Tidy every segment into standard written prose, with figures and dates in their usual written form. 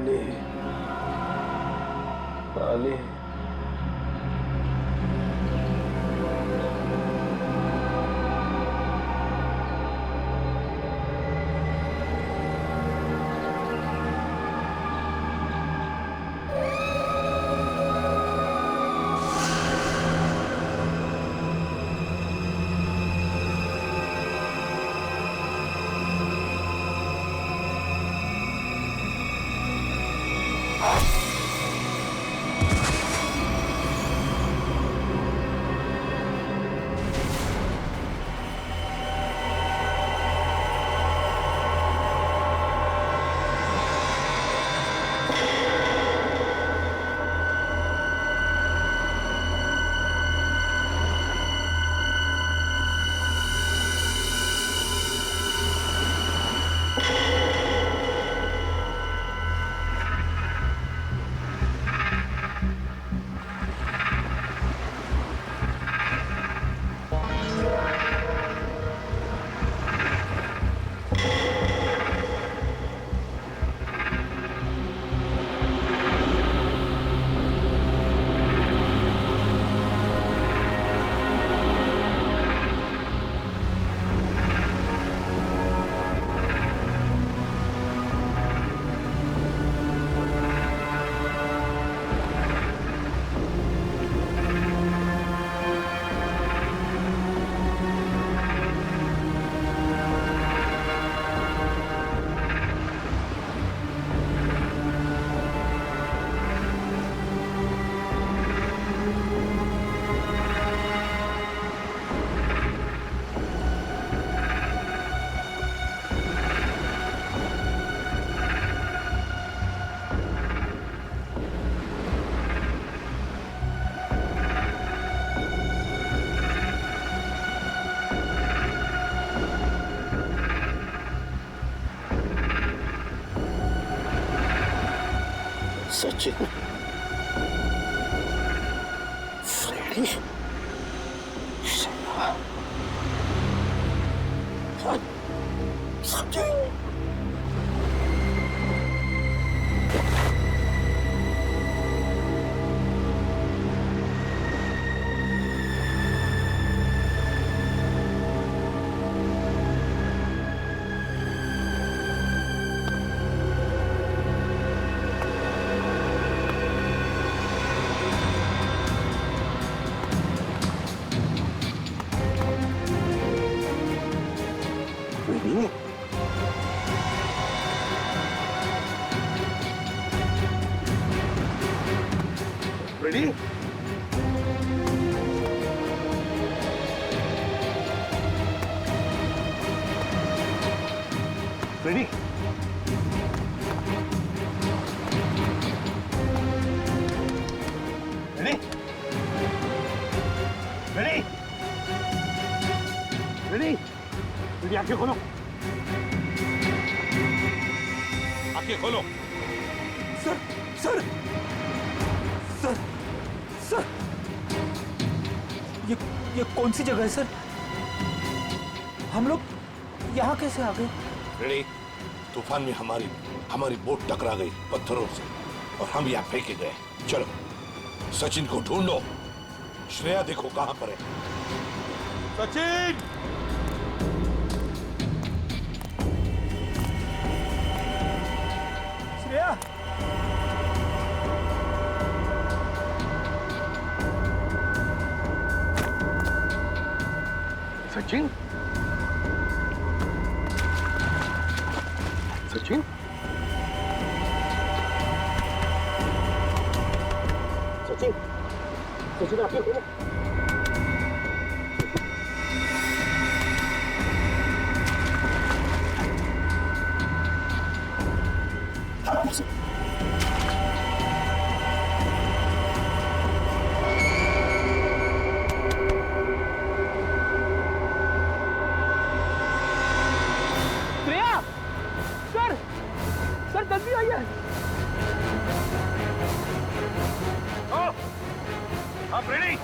आली आली। Sachin, Freddie, Sachin. Ready? Ready? Ready? Ready? Ready? Ready, आंखें खोलो। आंखें खोलो। सर, सर, सर, सर, ये कौन सी जगह है सर? हम लोग यहाँ कैसे आ गए? रेडी? तूफान में हमारी बोट टकरा गई पत्थरों से और हम यहाँ फेंके गए। चलो सचिन को ढूंढो। श्रेया देखो कहाँ पर है। सचिन! श्रेया! सचिन? सचिन? सचिन? सचिन आंखें खोलो। जल्दी आइए। आप रेडी?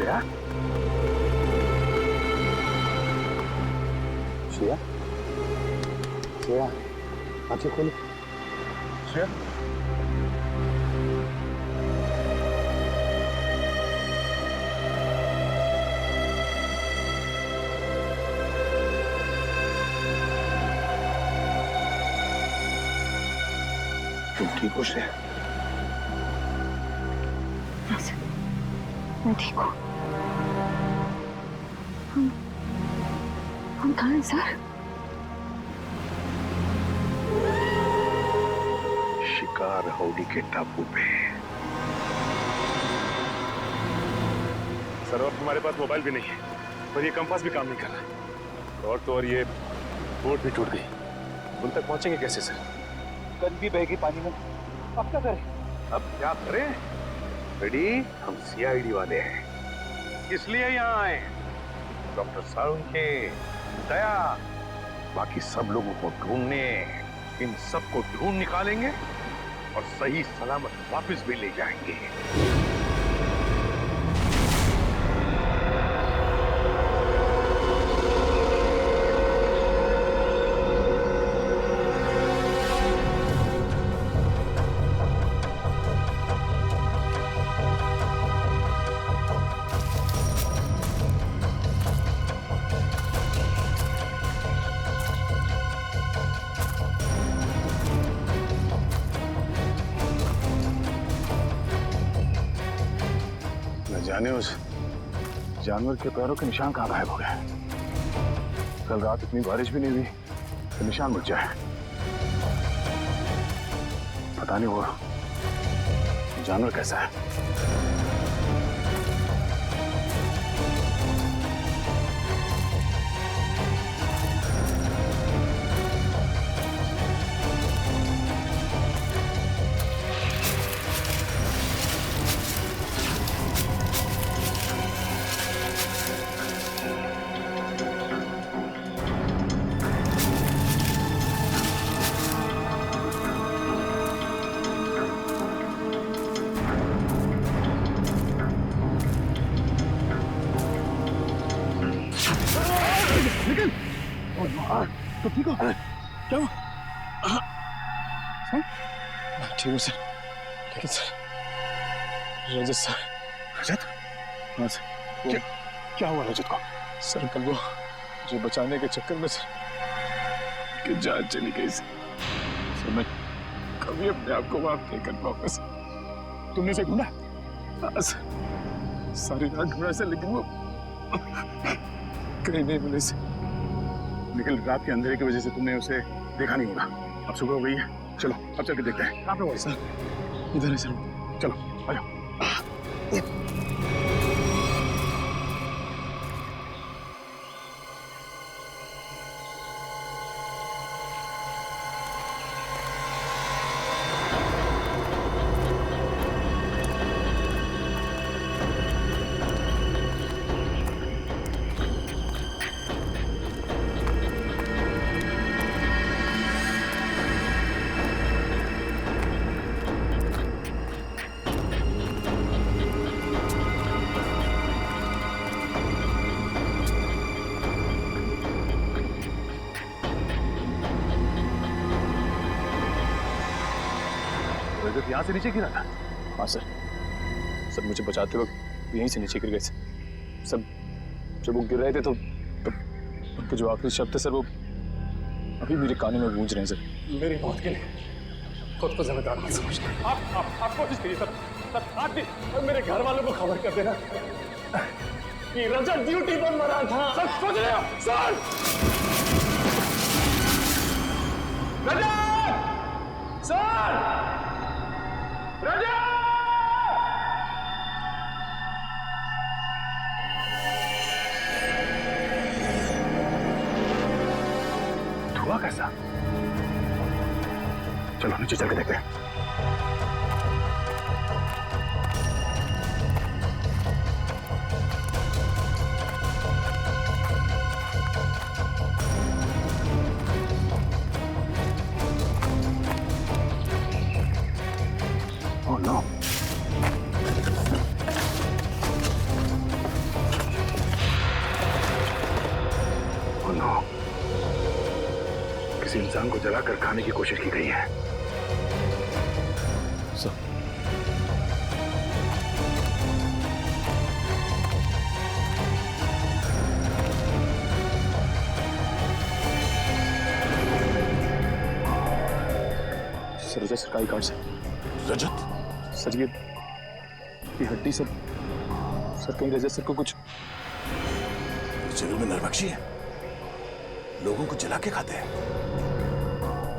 श्रेया, श्रेया, श्रेया, आंखें खोलो। श्रेया, तुम ठीक हो श्रेया? हाँ सर, मैं ठीक हूँ। हम कहाँ हैं सर? शिकार हाउडी के टापू पे। सर अब हमारे पास मोबाइल भी नहीं है और ये कंपास भी काम नहीं कर रहा। और तो और ये बोट भी टूट गई। उन तक पहुंचेंगे कैसे सर? गन भी बह गई पानी में। अब क्या करें? अब क्या करें? रेडी? हम सीआईडी वाले हैं, इसलिए यहाँ आए। डॉक्टर साळुंखे, दया, बाकी सब लोगों को ढूंढने, इन सबको ढूंढ निकालेंगे और सही सलामत वापस भी ले जाएंगे। न जाने उस जानवर के पैरों के निशान कहाँ गायब हो गए। कल रात इतनी बारिश भी नहीं हुई तो निशान मिट जाए। पता नहीं वो जानवर कैसा है। तो ठीक हो? क्या हुआ? ठीक है सर, लेकिन सर रजत सर। रजत? हाँ सर। क्या हुआ रजत को? सर कल वो मुझे बचाने के चक्कर में सर कि जान चली गई सर। मैं कभी अपने आप को माफ नहीं कर पाऊंगा सर। तुमने उसे ढूंढा? हाँ सर, सारी रात ढूंढा सर, लेकिन वो कहीं नहीं मिले सर। लेकिन रात के अंधेरे की वजह से तुमने उसे देखा नहीं होगा। अब सुबह हो गई है, चलो अब चल के देखते हैं। कहाँ पे हुआ सर? इधर है सर। चलो आ जाओ। रजत यहाँ से नीचे गिरा था? हाँ सर, सर मुझे बचाते वक्त यहीं से नीचे गिर गए सर। सब जब वो गिर रहे थे तो उनके जो आखिरी शब्द थे सर वो अभी मेरे कानों में गूंज रहे हैं सर। मेरी मौत के लिए खुद को जिम्मेदार मत समझना। आप कोशिश करिए सर, आप भी मेरे घर वालों को खबर कर देना कि रजत ड्यूटी पर मरा था। सर सोच रहे हो? सर रजत! सर रजत! धुआं कैसा? चलो नीचे चल के देखते हैं। Oh no. किसी इंसान को जलाकर खाने की कोशिश की गई है। सर सर रजत सरकारी कार्ड से। रजत? सर ये हड्डी सर कहीं रजत सर को कुछ। सिविल में नरबख्शी है, लोगों को जला के खाते हैं।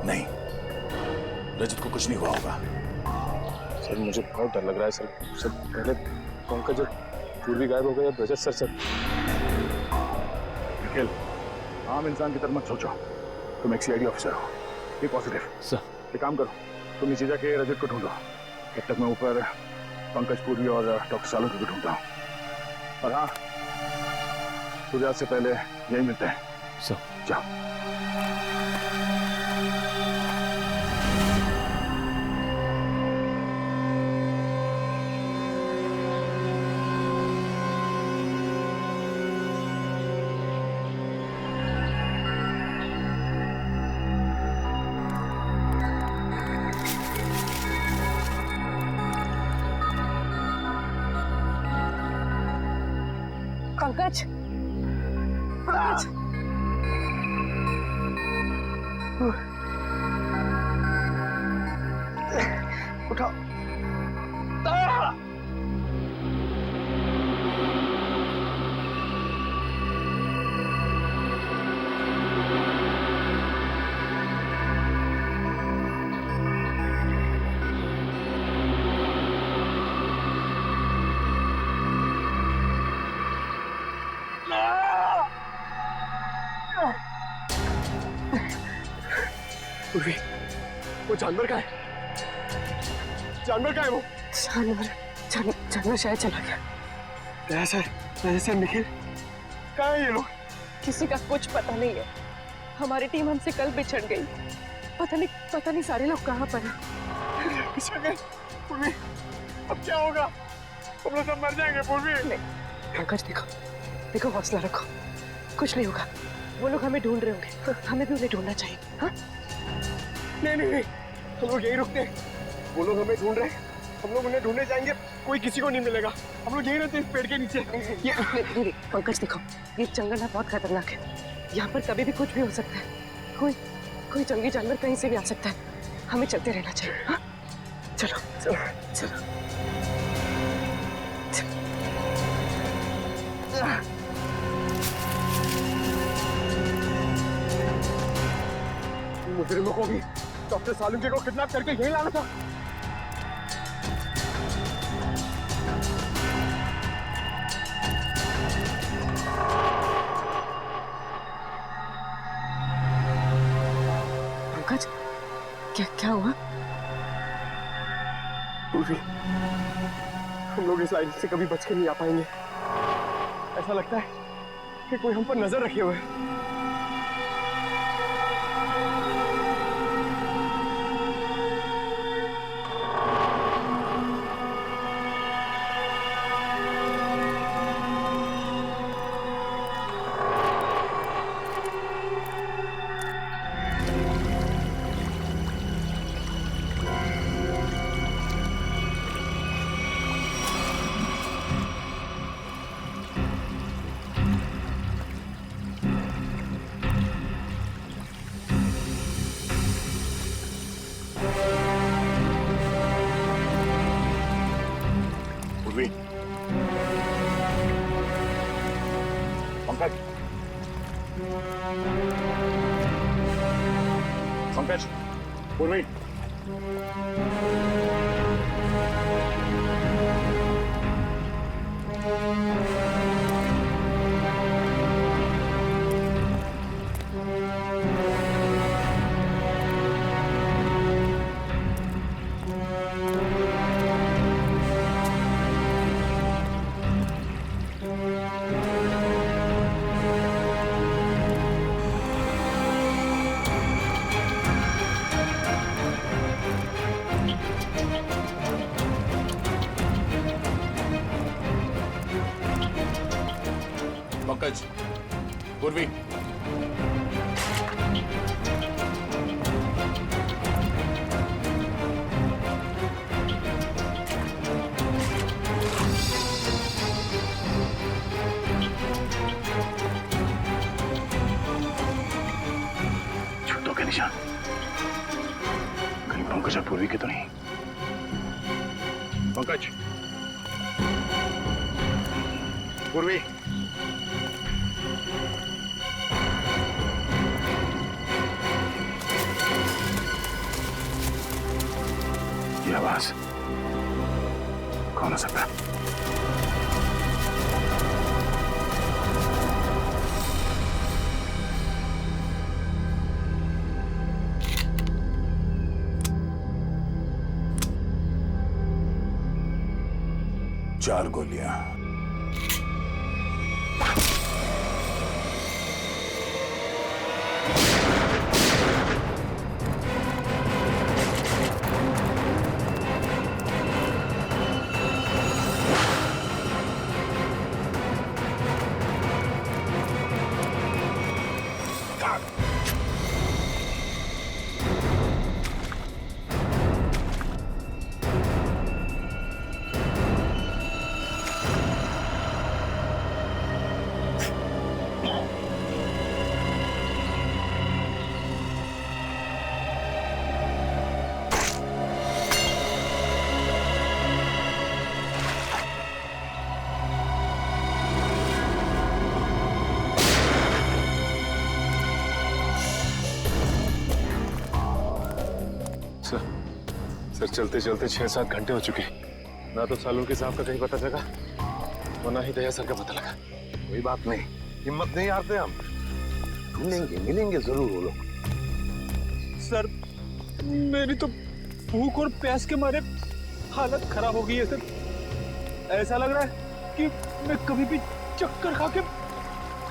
नहीं, रजत को कुछ नहीं हुआ होगा। सर मुझे बहुत डर लग रहा है सर। सर पहले पंकज और पूर्वी गायब हो गए, अब रजत सर। निखिल, आम इंसान की तरह मत सोचो, तुम एक सीआईडी ऑफिसर हो, ये पॉजिटिव। सर एक काम करो, तुम नीचे जाके रजत को ढूंढो, जब तक मैं ऊपर पंकज, पूर्वी और डॉक्टर सालों को ढूंढता हूँ। और हाँ, सूर्यास्त से पहले यही मिलते हैं। सर जाओ। पंकज, पंकज, उठाओ। पूर्वी, वो जानवर का है। जानवर का है वो। जानवर शायद चला गया। सर निखिल, कहाँ है ये लोग? किसी का कुछ पता नहीं है। हमारी टीम हमसे कल बिछड़ गई। पता नहीं सारे लोग कहाँ पर हैं। बिछड़ गए। पूर्वी, अब क्या होगा? हम लोग सब मर जाएंगे पूर्वी। पंकज देखो हौसला रखो, कुछ नहीं होगा। वो लोग हमें ढूंढ रहे होंगे, हमें भी उन्हें ढूंढना चाहिए। हाँ? नहीं, हम लोग यही रुकते हैं। वो लोग हमें ढूंढ रहे हैं, हम लोग उन्हें ढूंढने जाएंगे, कोई किसी को नहीं मिलेगा। हम लोग यही रहते हैं इस पेड़ के नीचे। नहीं, पंकज देखो, ये जंगल है, बहुत खतरनाक है। यहाँ पर कभी भी कुछ भी हो सकता है। कोई जंगली जानवर कहीं से भी आ सकता है। हमें चलते रहना चाहिए। हाँ? चलो। मुजरिमों को भी डॉक्टर सालुंके को किडनैप करके यहीं लाना था। पंकज, क्या हुआ? पूर्वी, हम लोग इस लाइन से कभी बच के नहीं आ पाएंगे। ऐसा लगता है कि कोई हम पर नजर रखे हुए है। पंकज, पूर्वी, पंकज, पूर्वी, निशान। कहीं पंकज और पूर्वी के तो नहीं? पंकज, पूर्वी, ये आवाज कौन हो सकता है? चार गोलियां। सर चलते चलते 6-7 घंटे हो चुके। ना तो सालू के साहब का कहीं पता लगा और ना ही दया सर का पता लगा। कोई बात नहीं, हिम्मत नहीं हारते हम। ढूंढेंगे, मिलेंगे जरूर वो लोग। सर मेरी तो भूख और प्यास के मारे हालत खराब हो गई है सर। ऐसा लग रहा है कि मैं कभी भी चक्कर खा के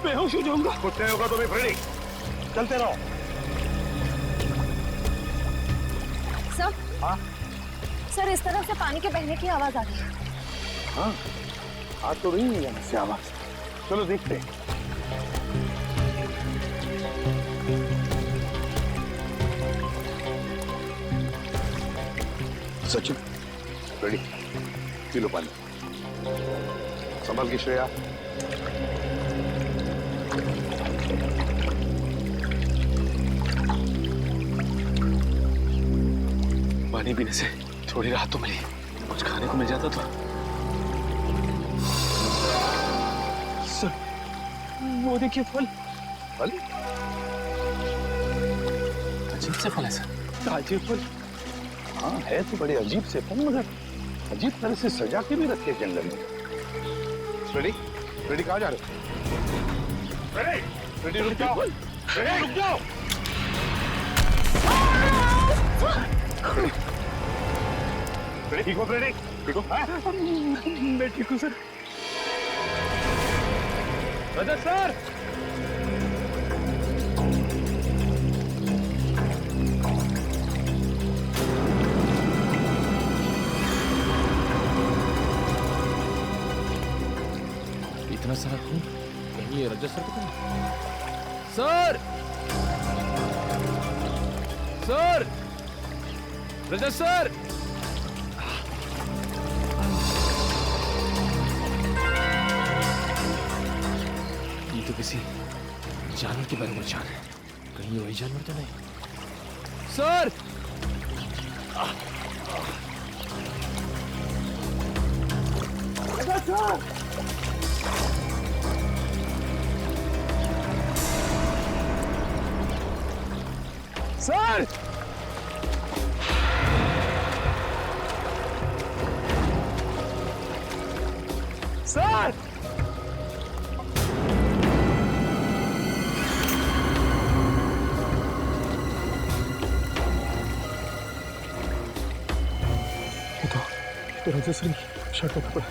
बेहोश हो जाऊंगा। कुछ नहीं होगा तुम्हें फ्रेडी, चलते रहो। सर, हाँ सर इस तरफ से पानी के बहने की आवाज आ रही है। हाँ, आ तो रही है यहाँ से आवाज। चलो देखते हैं। सचिन, रेडी, पी लो पानी। संभल की श्रेया। पानी पीने से थोड़ी राहत तो मिली, कुछ खाने को मिल जाता तो। सर वो देखिए फल। फल? अजीब से फल है सर। ताजे फल। हाँ है तो बड़े अजीब से फल, मगर अजीब तरह से सजा के भी रखे जंगल में। रेडी, रेडी कहाँ जा रहे हो? रेडी, रेडी रुक जाओ। रेडी रुक जाओ। रेडी ठीक हो? रेडी ठीक हो? मैं ठीक हूँ सर। रजत सर, इतना सारा खून कहीं ये रजत सर को सर, सर, रजत सर, ये तो किसी जानवर के बारे में जान है। कहीं ये वही जानवर तो नहीं? Sir, Rajat sir, sir, sir, तो रजत सर की शर्ट का कपड़ा।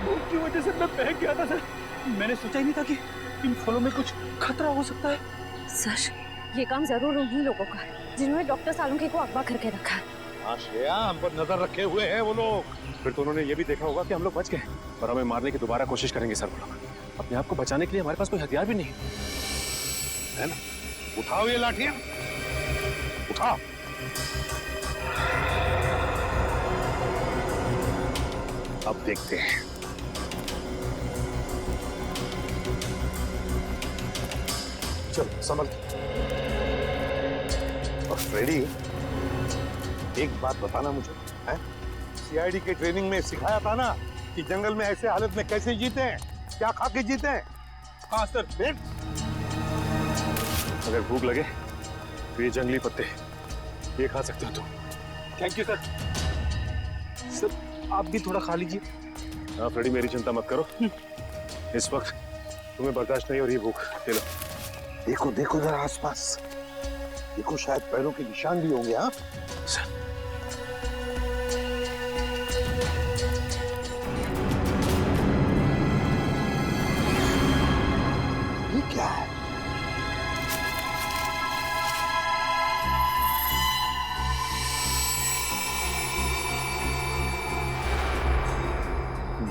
भूख की वजह से मैं बहक गया था सर। मैंने सोचा ही नहीं था कि इन फलों में कुछ खतरा हो सकता है। सर ये काम जरूर उन्हीं लोगों का है जिन्होंने डॉक्टर सालुंखे को अगवा करके रखा है। हाँ श्रेया, हम पर नजर रखे हुए हैं वो लोग। फिर तो उन्होंने ये भी देखा होगा कि हम लोग बच गए और हमें मारने की दोबारा कोशिश करेंगे सर। वो लोग अपने आप को बचाने के लिए हमारे पास कोई हथियार भी नहीं है ना? उठाओ ये लाठियां, उठाओ। अब देखते हैं। चल संभल। और फ्रेडी, एक बात बताना मुझे, हैं? सीआईडी के ट्रेनिंग में सिखाया था ना कि जंगल में ऐसे हालत में कैसे जीते हैं, क्या खा के जीते हैं? हाँ सर। फिर अगर भूख लगे तो ये जंगली पत्ते ये खा सकते हो तुम। Thank you sir. सर आप भी थोड़ा खा लीजिए। हाँ फ्रेडी, मेरी चिंता मत करो, इस वक्त तुम्हें बर्दाश्त नहीं हो रही भूख। ले लो। देखो देखो जरा आसपास, देखो शायद पैरों के निशान भी होंगे। हाँ सर, ये क्या है?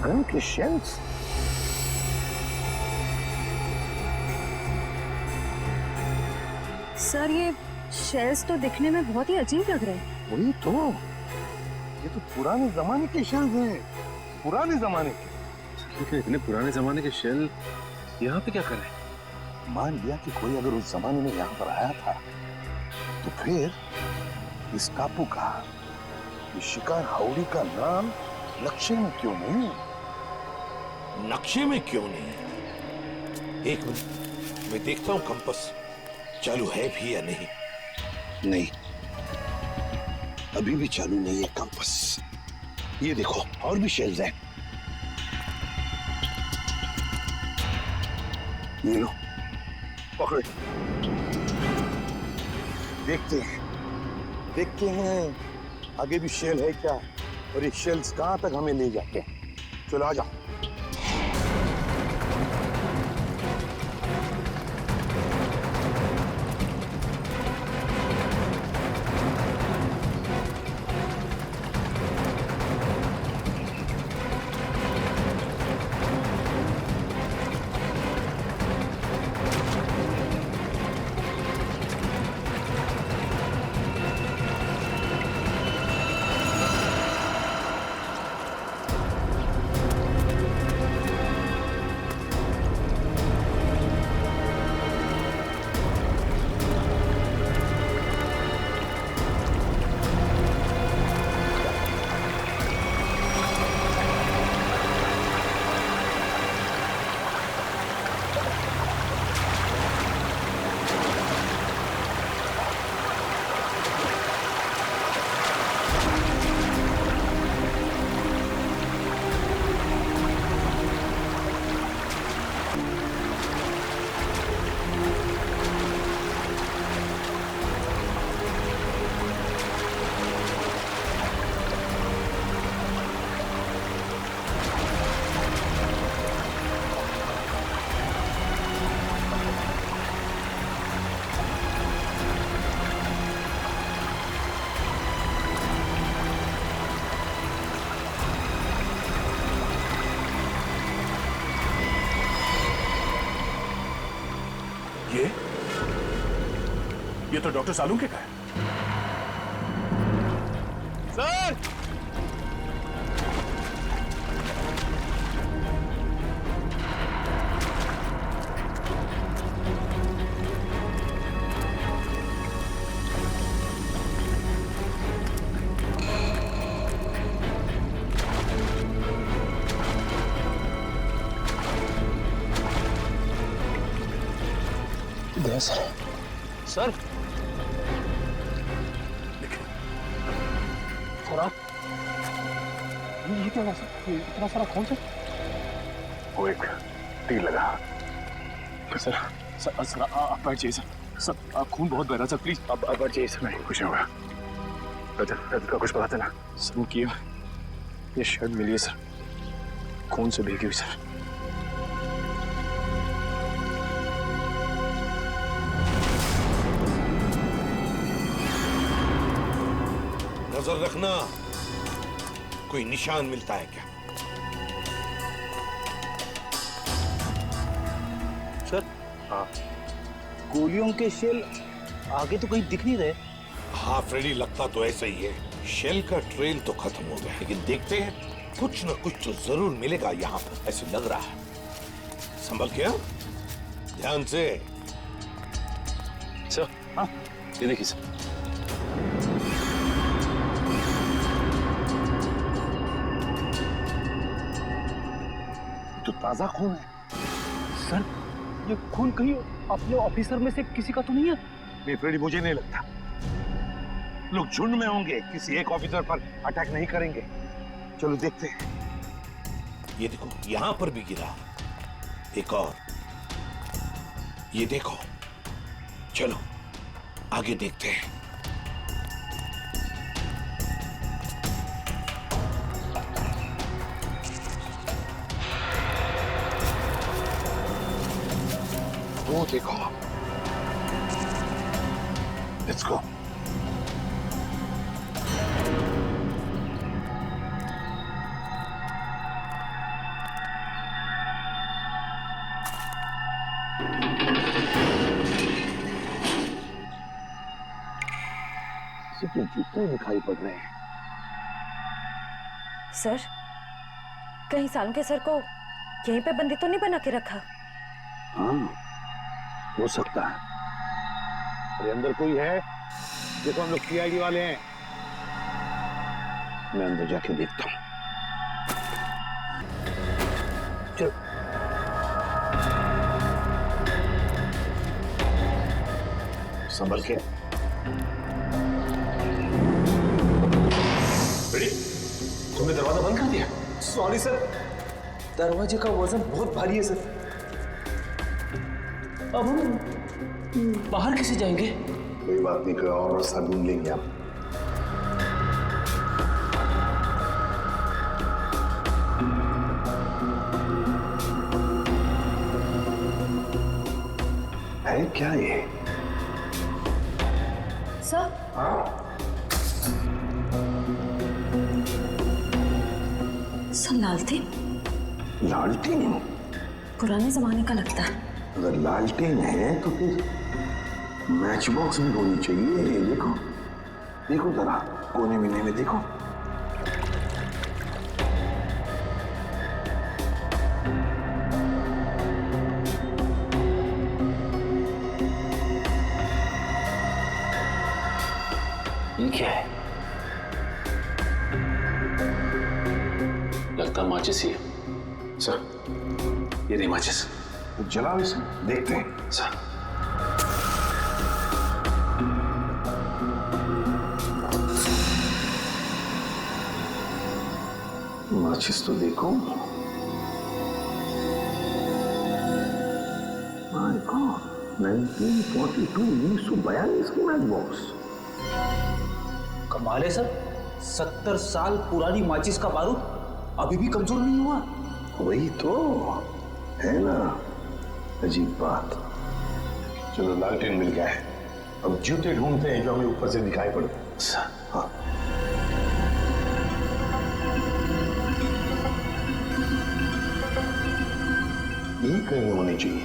गन के शेल्स? सर ये शेल्स तो दिखने में बहुत ही अजीब लग रहे हैं। वही तो, ये तो पुराने जमाने के शेल्स हैं, पुराने जमाने के। लेकिन इतने पुराने जमाने के शेल यहाँ पे क्या कर रहे हैं? मान लिया कि कोई अगर उस जमाने में यहाँ पर आया था, तो फिर इस टापू का, इस शिकार हाउड़ी का नाम नक्शे में क्यों नहीं? नक्शे में क्यों नहीं? एक मिनट, मैं देखता हूं कंपास चालू है भी या नहीं। नहीं, अभी भी चालू नहीं है कंपास। ये देखो और भी शेल्स हैं। ये लो, पकड़ो। देखते हैं आगे भी शेल है क्या, और ये शेल्स कहां तक हमें ले जाते हैं। चलो आ जाओ। ये तो डॉक्टर सालुंके का है। सर सर ये क्या हुआ सर? ये इतना सारा खून सर? वो एक तीर लगा। सर सर सर आप बैठिए सर। सर खून बहुत बह रहा सर, प्लीज आप बैठिए सर। नहीं, कुछ नहीं होगा। रजत का कुछ पता चला? सर वो ये शर्ट मिली है सर, खून से भीगी हुई सर। नजर रखना, कोई निशान मिलता है क्या? सर हाँ, गोलियों के शेल आगे तो कहीं दिख नहीं रहे। हाँ फ्रेडी, लगता तो ऐसा ही है। शेल का ट्रेल तो खत्म हो गया, लेकिन देखते हैं कुछ न कुछ तो जरूर मिलेगा यहाँ पर, ऐसे लग रहा है। संभल के, हाँ? ध्यान से। सर, हाँ, ये देखिए सर। तो ताजा खून है। सर, ये खून कहीं अपने ऑफिसर में से किसी का तो नहीं है? नहीं फ्रेडी, मुझे नहीं लगता। लोग झुंड में होंगे, किसी एक ऑफिसर पर अटैक नहीं करेंगे। चलो देखते हैं। ये देखो, यहां पर भी गिरा एक और। ये देखो, चलो आगे देखते हैं। वो देखो, लेट्स गो। इसके जूते दिखाई पड़ रहे हैं। सर, कहीं सालम के सर को यहीं पे बंदी तो नहीं बना के रखा? हाँ, हो सकता है। अरे अंदर कोई है? देखो, हम लोग सीआईडी वाले हैं। मैं अंदर जाके देखता हूँ। चलो। संभल के। तुमने दरवाजा बंद कर दिया? सॉरी सर, दरवाजे का वजन बहुत भारी है सर। अब हम बाहर कैसे जाएंगे? कोई बात नहीं, कोई और रास्ता ढूंढ लेंगे आप। है क्या ये? सर, सर लालटेन लालटेन? पुराने जमाने का लगता है। अगर लालटेन है तो फिर मैच बॉक्स भी होनी चाहिए। देखो देखो जरा, कोने में देखो। ये क्या है? लगता माचिस ही है। सर, ये नहीं माचिस। तो जलाओ इसे, देखते हैं। सर, माचिस तो देखो। माय गॉड, 1942, 1942 की मैच बॉक्स। कमाल है सर, 70 साल पुरानी माचिस का बारूद अभी भी कमजोर नहीं हुआ। वही तो है ना, अजीब बात। चलो, लालटेन मिल गया है। अब जूते ढूंढते हैं जो हमें ऊपर से दिखाई पड़े। हाँ, ये कहीं होनी चाहिए।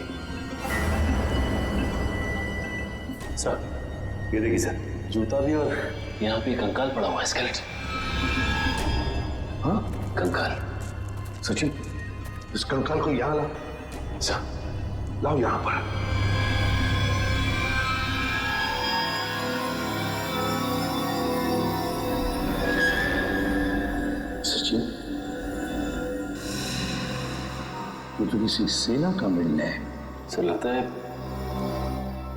सर, ये देखिए सर, जूता भी और यहाँ पे कंकाल पड़ा हुआ है, स्केलेटन। हाँ, कंकाल। सचिन, इस कंकाल को यहाँ ला। सर, लाओ यहाँ पर। सचिन, ये तो किसी सेना का मिलना है। सर, लगता है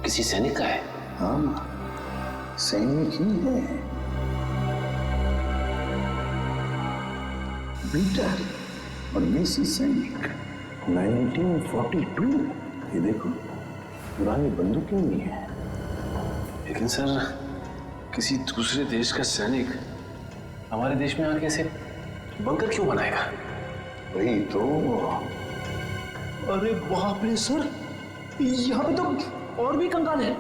किसी सैनिक का है। हाँ, सैनिक ही है। पीटर और मेसी सैनिक, 1942। ये देखो, पुरानी बंदूकें भी हैं। लेकिन सर, किसी दूसरे देश का सैनिक हमारे देश में आके ऐसे बंकर क्यों बनाएगा? वही तो। अरे बाप रे सर, यहाँ पे तो और भी कंकाल है।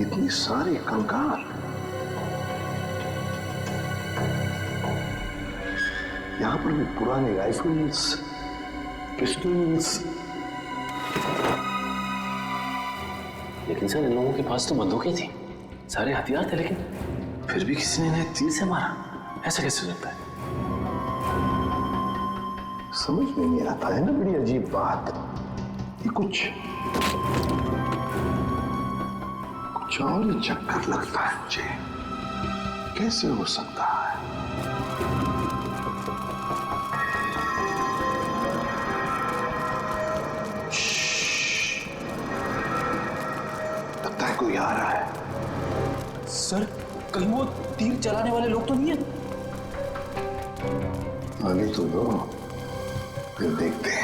इतने सारे कंकाल। यहाँ पर भी पुराने राइफल्स, पिस्टल्स। लेकिन सर इन लोगों के पास तो बंदूकें थी, सारे हथियार थे, लेकिन फिर भी किसी ने इन्हें तीर से मारा। ऐसा कैसे हो सकता है? समझ में नहीं आता है ना, बड़ी अजीब बात। ये कुछ और ही चक्कर लगता है मुझे। कैसे हो सकता है? लगता है कोई आ रहा है। सर कहीं वो तीर चलाने वाले लोग तो नहीं है? आगे तो दो, फिर देखते हैं।